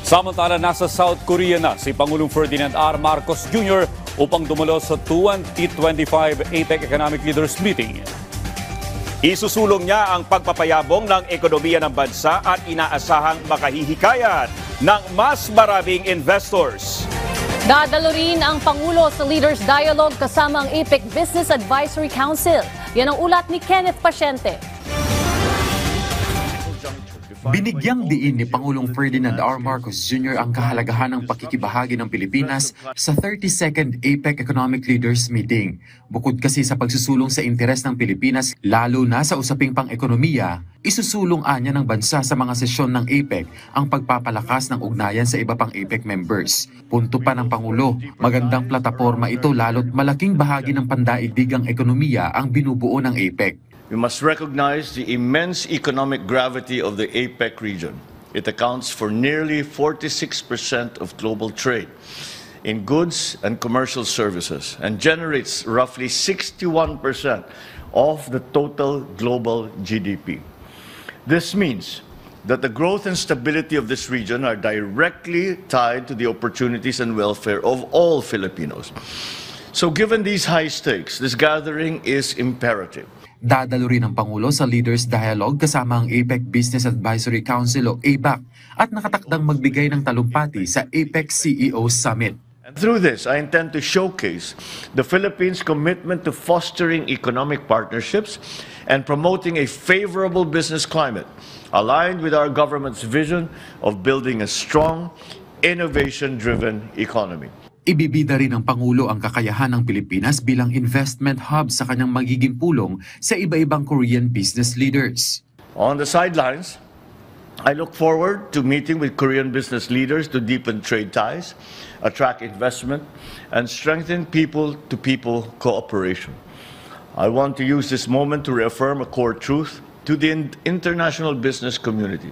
Samantala, nasa South Korea na si Pangulong Ferdinand R. Marcos Jr. upang dumalo sa 2025 APEC Economic Leaders Meeting. Isusulong niya ang pagpapayabong ng ekonomiya ng bansa at inaasahang makahihikayat ng mas maraming investors. Dadalo rin ang Pangulo sa Leaders Dialogue kasama ang APEC Business Advisory Council. Yan ang ulat ni Kenneth Pasyente. Binigyang diin ni Pangulong Ferdinand R. Marcos Jr. ang kahalagahan ng pakikibahagi ng Pilipinas sa 32nd APEC Economic Leaders Meeting. Bukod kasi sa pagsusulong sa interes ng Pilipinas, lalo na sa usaping pang-ekonomiya, isusulong anya ng bansa sa mga sesyon ng APEC ang pagpapalakas ng ugnayan sa iba pang APEC members. Punto pa ng Pangulo, magandang plataporma ito lalo't malaking bahagi ng pandaigdigang ekonomiya ang binubuo ng APEC. We must recognize the immense economic gravity of the APEC region. It accounts for nearly 46% of global trade in goods and commercial services and generates roughly 61% of the total global GDP. This means that the growth and stability of this region are directly tied to the opportunities and welfare of all Filipinos. So given these high stakes, this gathering is imperative. Dadalo rin ang Pangulo sa Leaders Dialogue kasama ang APEC Business Advisory Council o ABAC at nakatakdang magbigay ng talumpati sa APEC CEO Summit. And through this, I intend to showcase the Philippines' commitment to fostering economic partnerships and promoting a favorable business climate aligned with our government's vision of building a strong, innovation-driven economy. Ibibida rin ng Pangulo ang kakayahan ng Pilipinas bilang investment hub sa kanyang magiging pulong sa iba-ibang Korean business leaders. On the sidelines, I look forward to meeting with Korean business leaders to deepen trade ties, attract investment, and strengthen people-to-people cooperation. I want to use this moment to reaffirm a core truth to the international business community.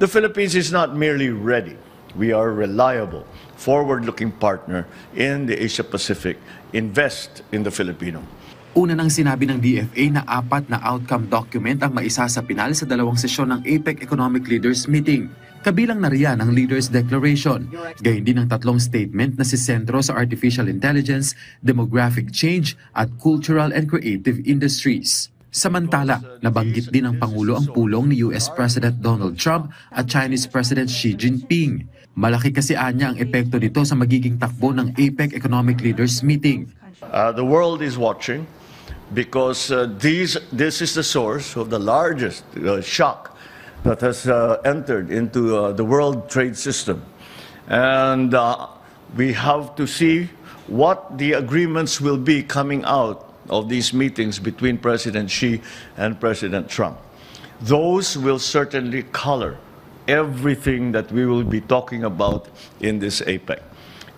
The Philippines is not merely ready. We are a reliable, forward-looking partner in the Asia-Pacific. Invest in the Filipino. Una nang sinabi ng DFA na 4 na outcome document ang maisasapinal sa 2 sesyon ng APEC Economic Leaders Meeting. Kabilang na riyan ang Leaders Declaration, gayon din ang 3 statement na sisentro sa artificial intelligence, demographic change at cultural and creative industries. Samantala, nabanggit din ng Pangulo ang pulong ni US President Donald Trump at Chinese President Xi Jinping. Malaki kasi anya ang epekto nito sa magiging takbo ng APEC Economic Leaders Meeting. The world is watching because this is the source of the largest shock that has entered into the world trade system. And we have to see what the agreements will be coming out of these meetings between President Xi and President Trump. Those will certainly color everything that we will be talking about in this APEC,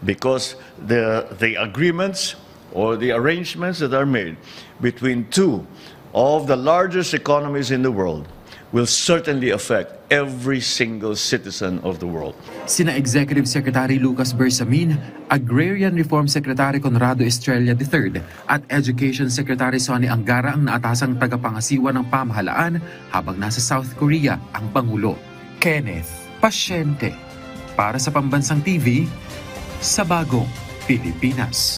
because the agreements or the arrangements that are made between 2 of the largest economies in the world will certainly affect every single citizen of the world. Sina Executive Secretary Lucas Bersamin, Agrarian Reform Secretary Conrado Estrella III at Education Secretary Sonny Angara ang naatasang tagapangasiwa ng pamahalaan habang nasa South Korea ang Pangulo. Kenneth Pasyente para sa Pambansang TV sa Bagong Pilipinas.